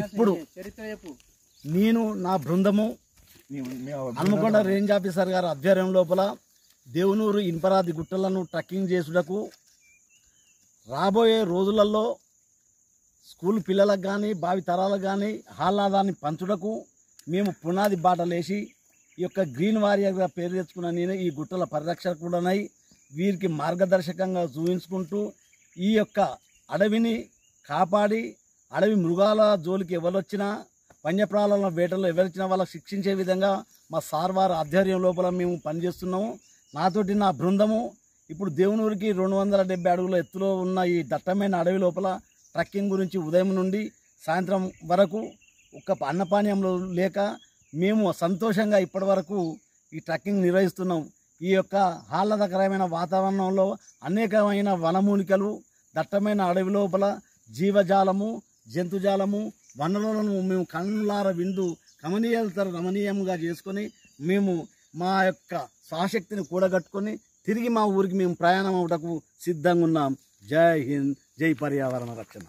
ఇప్పుడు నేను నా బృందము హన్మకొండ రేంజ్ ఆఫీసర్ గారి ఆధ్వర్యం లోపల దేవునూరు ఇన్పరాది గుట్టలను ట్రెక్కింగ్ చేసుటకు రాబోయే రోజులలో స్కూల్ పిల్లలకు కానీ భావి తరాలకు కానీ ఆహ్లాదాన్ని పంచుటకు మేము పునాది బాటలేసి ఈ యొక్క గ్రీన్ వారియర్గా పేరు తెచ్చుకున్న నేను ఈ గుట్టల పరిరక్షకుడనై వీరికి మార్గదర్శకంగా చూపించుకుంటూ ఈ యొక్క అడవిని కాపాడి అడవి మృగాల జోలికి ఎవరొచ్చినా వన్యప్రాణుల వేటలో ఎవరొచ్చినా వాళ్ళకి శిక్షించే విధంగా మా సార్ వారి ఆధ్వర్యం లోపల మేము పనిచేస్తున్నాము. నాతోటి నా బృందము ఇప్పుడు దేవునూరికి 270 అడుగుల ఎత్తులో ఉన్న ఈ దట్టమైన అడవి లోపల ట్రెక్కింగ్ గురించి ఉదయం నుండి సాయంత్రం వరకు ఒక అన్నపానీయంలో లేక మేము సంతోషంగా ఇప్పటి వరకు ఈ ట్రెక్కింగ్ నిర్వహిస్తున్నాం. ఈ యొక్క ఆహ్లాదకరమైన వాతావరణంలో అనేకమైన వనమూలికలు దట్టమైన అడవి లోపల జీవజాలము జంతుజాలము వనరులను మేము కన్నులార విందు రమణీయంగా చేసుకొని మేము మా యొక్క స్వశక్తిని కూడగట్టుకొని తిరిగి మా ఊరికి మేము ప్రయాణం అవటకు సిద్ధంగా ఉన్నాం. జై హింద్, జై పర్యావరణ రక్షణ.